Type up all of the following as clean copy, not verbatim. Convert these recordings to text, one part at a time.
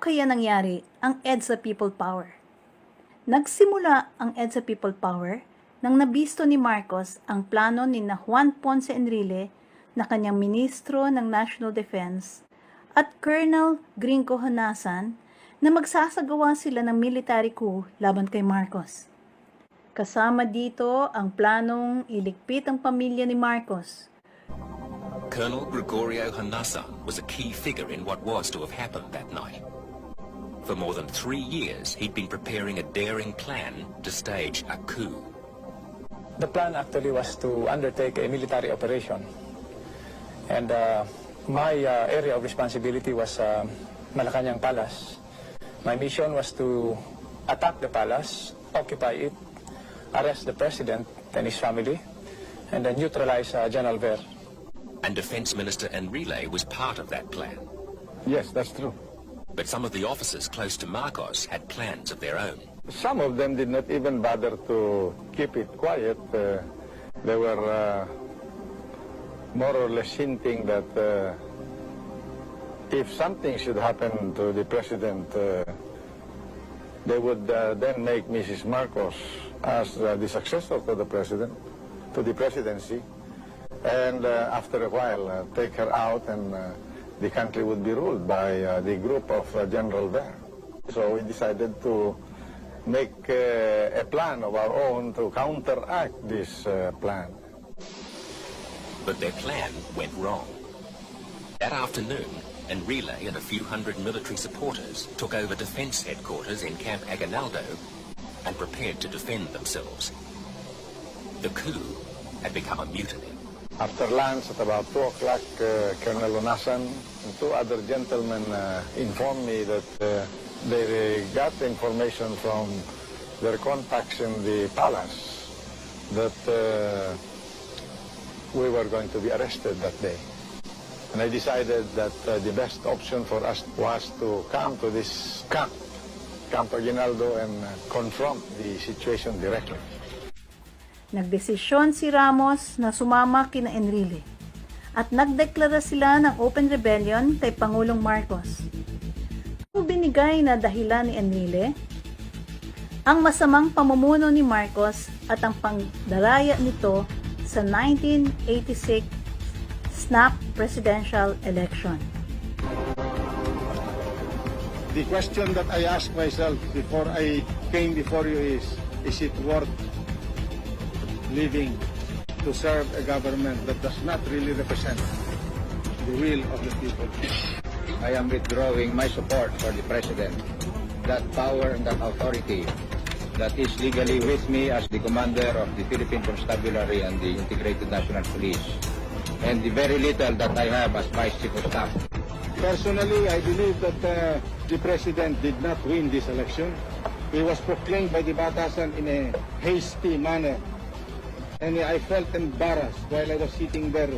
kaya nangyari ang EDSA People Power? Nagsimula ang EDSA People Power nang nabisto ni Marcos ang plano ni Juan Ponce Enrile na kanyang ministro ng National Defense at Colonel Gringo Honasan na magsasagawa sila ng military coup laban kay Marcos. Kasama dito ang planong iligpit ang pamilya ni Marcos. Colonel Gregorio Honasan was a key figure in what was to have happened that night. For more than 3 years, he'd been preparing a daring plan to stage a coup. The plan actually was to undertake a military operation. And my area of responsibility was Malacanang Palace. My mission was to attack the palace, occupy it, arrest the president and his family, and then neutralize General Ver. And Defense Minister Enrile was part of that plan. Yes, that's true. But some of the officers close to Marcos had plans of their own. Some of them did not even bother to keep it quiet. They were more or less hinting that if something should happen to the president, they would then make Mrs. Marcos as the successor to the president, to the presidency. And after a while, take her out and the country would be ruled by the group of General Ver. So we decided to make a plan of our own to counteract this plan. But their plan went wrong. That afternoon, Enrile and a few hundred military supporters took over defense headquarters in Camp Aguinaldo and prepared to defend themselves. The coup had become a mutiny. After lunch at about 2 o'clock, Colonel Honasan and 2 other gentlemen informed me that they got information from their contacts in the palace that we were going to be arrested that day. And I decided that the best option for us was to come to this Camp Aguinaldo, and confront the situation directly. Nagdesisyon si Ramos na sumama kina Enrile at nagdeklara sila ng open rebellion kay Pangulong Marcos. Ang binigay na dahilan ni Enrile, ang masamang pamumuno ni Marcos at ang pangdaraya nito sa 1986 snap presidential election. The question that I asked myself before I came before you is it worth living to serve a government that does not really represent the will of the people? I am withdrawing my support for the President. That power and that authority that is legally with me as the commander of the Philippine Constabulary and the Integrated National Police, and the very little that I have as Vice Chief of Staff. Personally, I believe that the President did not win this election. He was proclaimed by the Batasan in a hasty manner. And I felt embarrassed while I was sitting there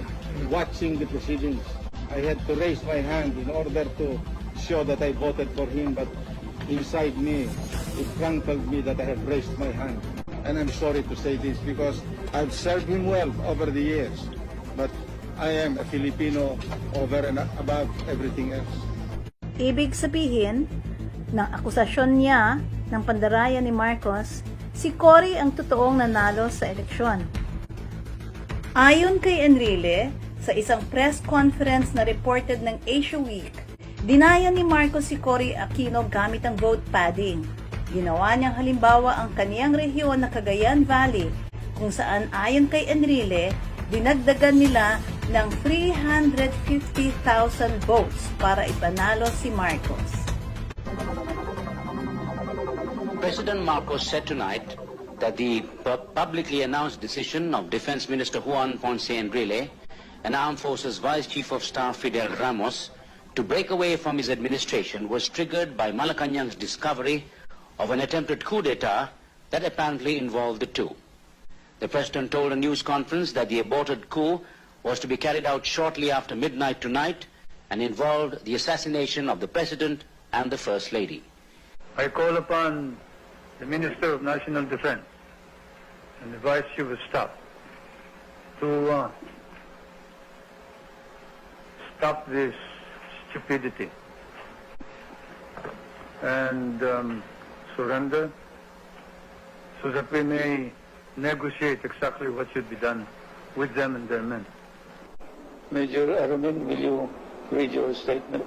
watching the proceedings. I had to raise my hand in order to show that I voted for him, but inside me, it rankled me that I have raised my hand. And I'm sorry to say this because I've served him well over the years, but I am a Filipino over and above everything else. Ibig sabihin, ng akusasyon niya ng pandaraya ni Marcos, si Cory ang totoong nanalo sa eleksyon. Ayon kay Enrile, sa isang press conference na reported ng Asia Week, dinaya ni Marcos si Cory Aquino gamit ang vote padding. Ginawa niyang halimbawa ang kaniyang rehiyon na Cagayan Valley, kung saan ayon kay Enrile, dinagdagan nila ng 350,000 votes para ipanalo si Marcos. President Marcos said tonight that the publicly announced decision of Defense Minister Juan Ponce Enrile and Armed Forces Vice Chief of Staff Fidel Ramos to break away from his administration was triggered by Malacanang's discovery of an attempted coup d'etat that apparently involved the two. The President told a news conference that the aborted coup was to be carried out shortly after midnight tonight and involved the assassination of the President and the First Lady. I call upon the Minister of National Defense and the Vice Chief of Staff to stop this stupidity. and surrender, so that we may negotiate exactly what should be done with them and their men. Major Aramin, will you read your statement?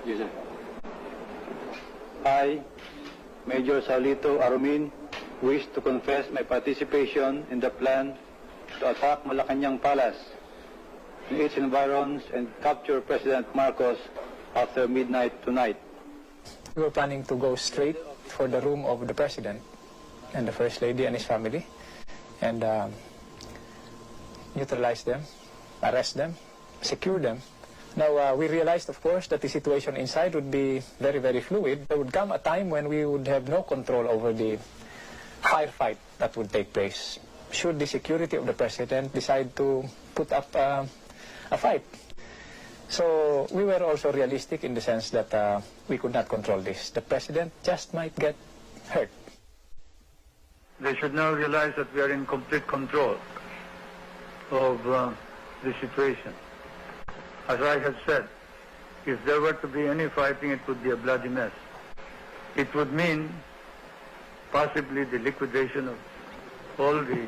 Yes, sir. I, Major Salito Aramin, wish to confess my participation in the plan to attack Malacanang Palace and its environs and capture President Marcos after midnight tonight. We were planning to go straight for the room of the President and the First Lady and his family and neutralize them, arrest them, secure them. Now, we realized, of course, that the situation inside would be very, very fluid. There would come a time when we would have no control over the firefight that would take place should the security of the President decide to put up a fight. So we were also realistic in the sense that we could not control this. The President just might get hurt. They should now realize that we are in complete control of the situation. As I had said, if there were to be any fighting, it would be a bloody mess. It would mean possibly the liquidation of all the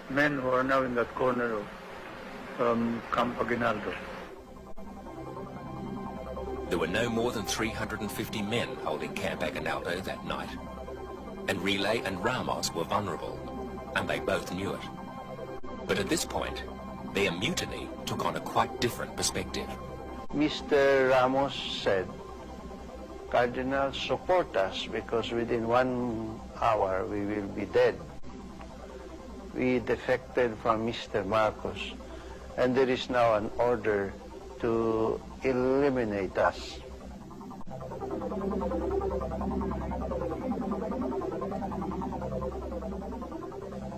men who are now in that corner of Camp Aguinaldo. There were no more than 350 men holding Camp Aguinaldo that night. And Relay and Ramos were vulnerable, and they both knew it. But at this point, their mutiny took on a quite different perspective. Mr. Ramos said, Cardinal, support us because within 1 hour we will be dead. We defected from Mr. Marcos, and there is now an order to eliminate us.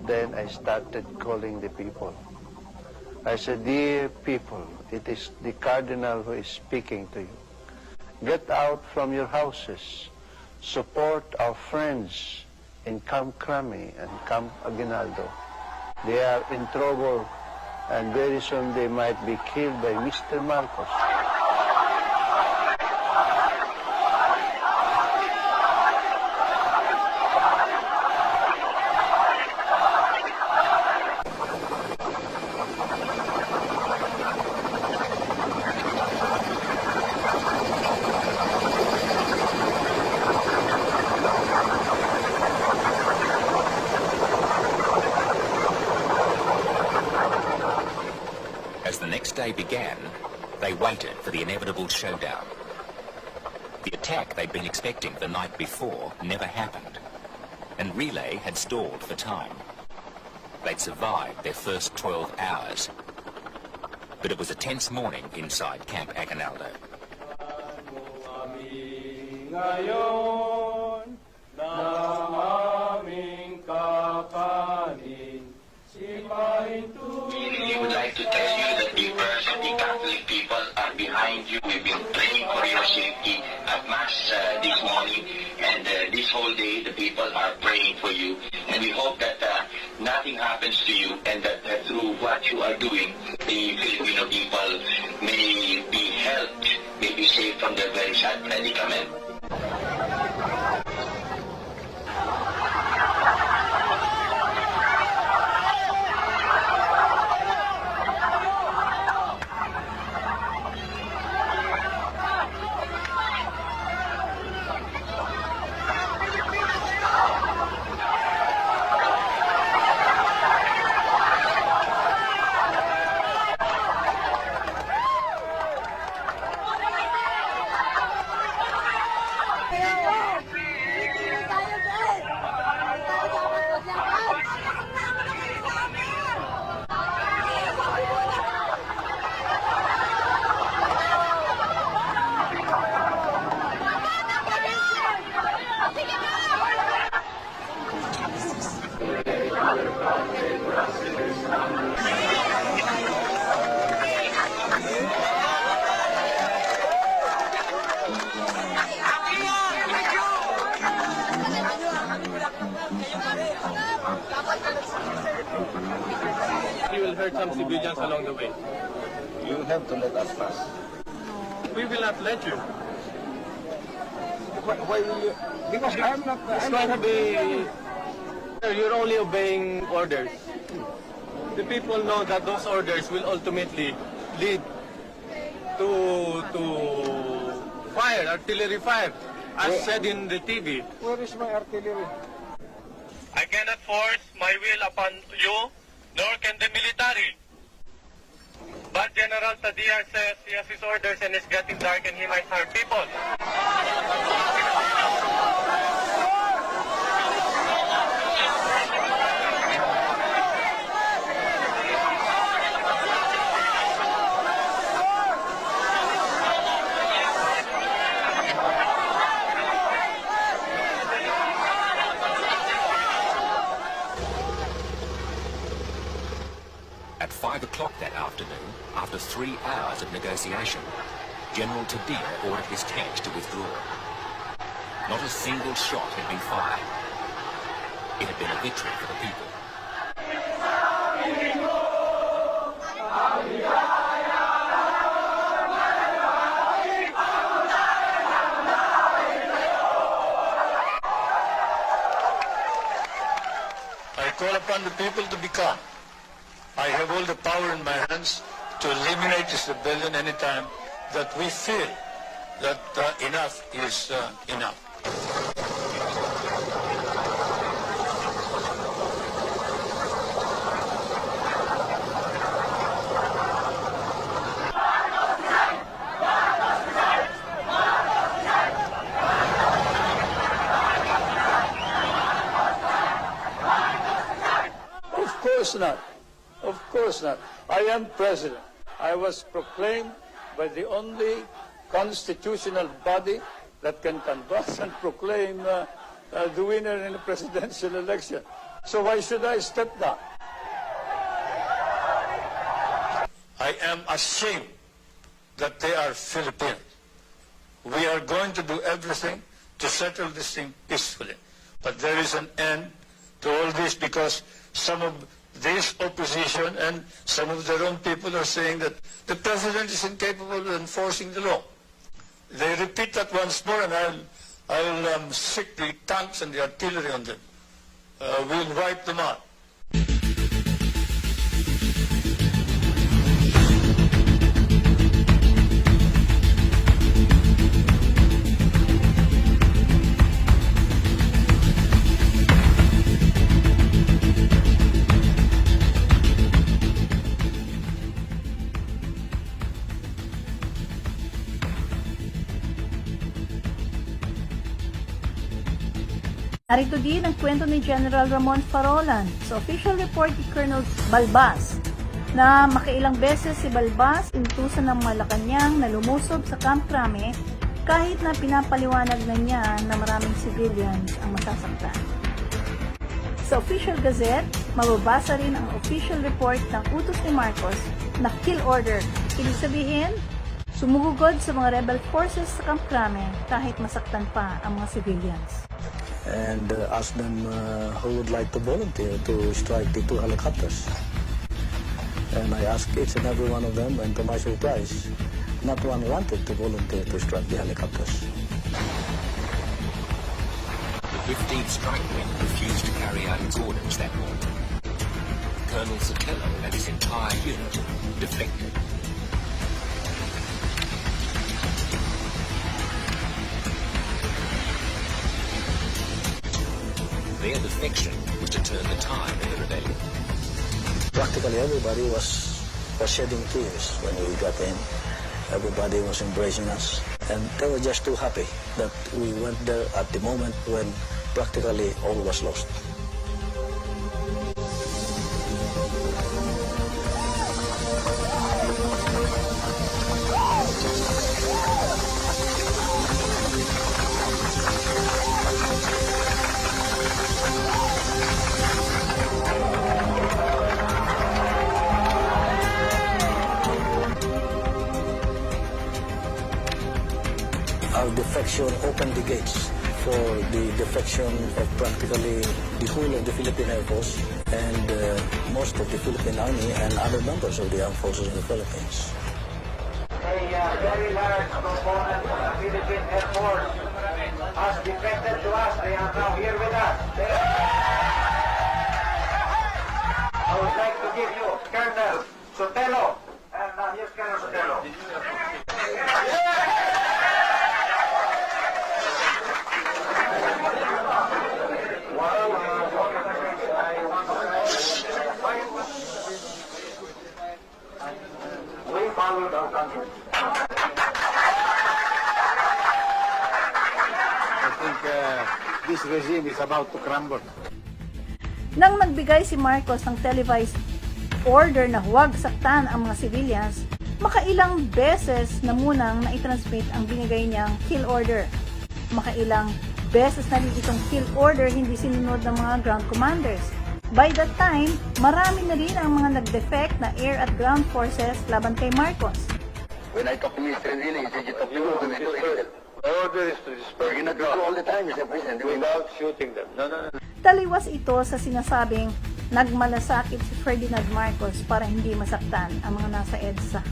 Then I started calling the people. I said, dear people, it is the Cardinal who is speaking to you. Get out from your houses. Support our friends in Camp Crami and Camp Aguinaldo. They are in trouble, and very soon they might be killed by Mr. Marcos. As the next day began, they waited for the inevitable showdown. The attack they'd been expecting the night before never happened, and Relay had stalled for time. They'd survived their first 12 hours, but it was a tense morning inside Camp Aguinaldo. We would like to tell you that the prayers of the Catholic people are behind you. We've been praying for your safety at Mass this morning, and this whole day the people are praying for you. And we hope that nothing happens to you, and that through what you are doing, the Filipino people may be helped, may be saved from their very sad predicament. You will hurt some civilians along the way. You have to let us pass. We will not let you. Why will you? Because I'm not. It's going to be... You're only obeying orders. The people know that those orders will ultimately lead to fire, artillery fire, as said in the TV. Where is my artillery? I cannot force my will upon you, nor can the military. But General Tadiar says he has his orders and it's getting dark and he might harm people. At 5 o'clock that afternoon, after 3 hours of negotiation, General Tadir ordered his tanks to withdraw. Not a single shot had been fired. It had been a victory for the people. I call upon the people to be calm. I have all the power in my hands to eliminate this rebellion anytime that we feel that enough is enough. Of course not. Of course not. I am president. I was proclaimed by the only constitutional body that can canvass and proclaim the winner in a presidential election. So why should I step down? I am ashamed that they are Filipinos. We are going to do everything to settle this thing peacefully. But there is an end to all this because some of this opposition and some of their own people are saying that the president is incapable of enforcing the law. They repeat that once more, and I'll sick the tanks and the artillery on them. We'll wipe them out. Narito din ang kwento ni General Ramon Farolan sa official report ni Colonel Balbas na makailang beses si Balbas intusan ng Malacanang na lumusob sa Camp Crame kahit na pinapaliwanag na niya na maraming civilians ang masasaktan. Sa official gazette, mababasa rin ang official report ng utos ni Marcos na kill order. Ibig sabihin, sumugugod sa mga rebel forces sa Camp Crame kahit masaktan pa ang mga civilians. And ask them who would like to volunteer to strike the 2 helicopters. And I asked each and every one of them, and to my surprise, not one wanted to volunteer to strike the helicopters. The 15th Strike Wing refused to carry out its orders that morning. Colonel Sotelo and his entire unit defected. Their defection was to turn the tide of the rebellion. Practically everybody was shedding tears when we got in. Everybody was embracing us. And they were just too happy that we went there at the moment when practically all was lost. Our defection opened the gates for the defection of practically the whole of the Philippine Air Force and most of the Philippine Army and other members of the armed forces in the Philippines. A very large component of the Philippine Air Force has defected to us. They are now here with us. I would like to give you Colonel Sotelo. And here's Colonel Sotelo. We followed our country. I think this regime is about to crumble. Nang nagbigay si Marcos ng televised order na huwag saktan ang mga civilians, makailang beses na munang na-transmit ang binigay niyang kill order. Makailang beses na rin itong kill order hindi sinunod ng mga ground commanders. By that time, marami na rin ang mga nag-defect na air at ground forces laban kay Marcos. When I talk to Mr. Enrile, he said, you talk to him, to disperse. The order is to disperse. You're going to do all the time, Mr. President. Without shooting them. No. Taliwas ito sa sinasabing nagmalasakit si Ferdinand Marcos para hindi masaktan ang mga nasa EDSA.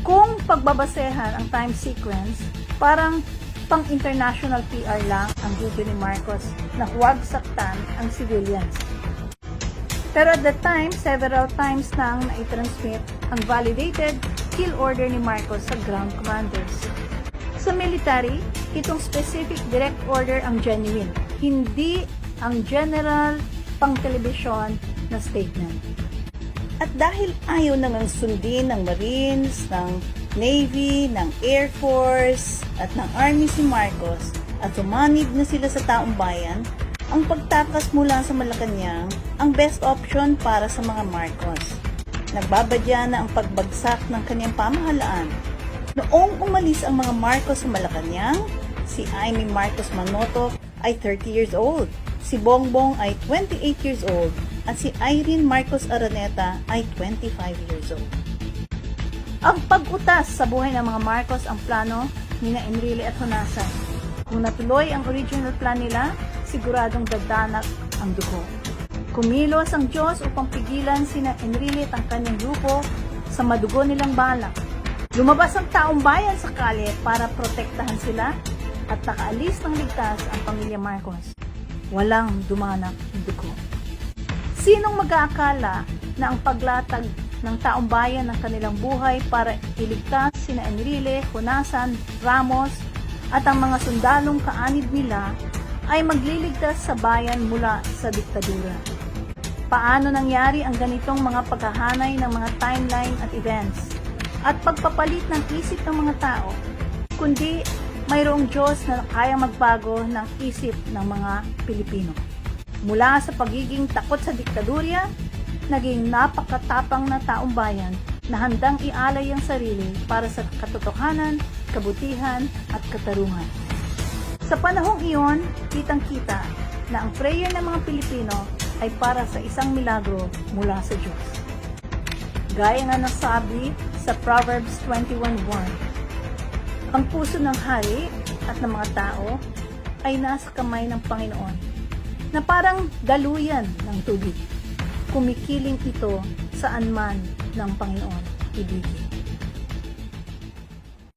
Kung pagbabasehan ang time sequence, parang pang-international PR lang ang video ni Marcos na huwag saktan ang civilians. Pero at that time, several times nang na-transmit ang validated kill order ni Marcos sa ground commanders. Sa military, itong specific direct order ang genuine, hindi ang general pang-telebisyon na statement. At dahil ayaw namang sundin ng Marines, ng Navy, ng Air Force, at ng Army si Marcos at sumanib na sila sa taong bayan, ang pagtakas mula sa Malacanang ang best option para sa mga Marcos. Nagbabadya na ang pagbagsak ng kanyang pamahalaan. Noong umalis ang mga Marcos sa Malacanang, si Amy Marcos Manotoc ay 30 years old, si Bongbong ay 28 years old, at si Irene Marcos Araneta ay 25 years old. Ang pag-utas sa buhay ng mga Marcos ang plano ni Enrile at Honasan. Kung natuloy ang original plan nila, siguradong dadanak ang dugo. Kumilos ang Diyos upang pigilan sina Enrile at ang kanyang grupo sa madugo nilang balak. Lumabas ang taong bayan sa kalye para protektahan sila at nakaalis ng ligtas ang pamilya Marcos. Walang dumanak ang dugo. Sinong mag-aakala na ang paglatag ng taong bayan ng kanilang buhay para iligtas sina Enrile, Honasan, Ramos at ang mga sundalong kaanib nila ay magliligtas sa bayan mula sa diktadura? Paano nangyari ang ganitong mga paghahanay ng mga timeline at events at pagpapalit ng isip ng mga tao, kundi mayroong Diyos na kayang magbago ng isip ng mga Pilipino. Mula sa pagiging takot sa diktadurya, naging napakatapang na taong bayan na handang ialay ang sarili para sa katotohanan, kabutihan at katarungan. Sa panahong iyon, kitang-kita na ang prayer ng mga Pilipino ay para sa isang milagro mula sa Diyos. Gaya nga ng sabi sa Proverbs 21:1, ang puso ng hari at ng mga tao ay nasa kamay ng Panginoon, na parang daluyan ng tubig. Kumikiling ito saan man ng Panginoon ibigin.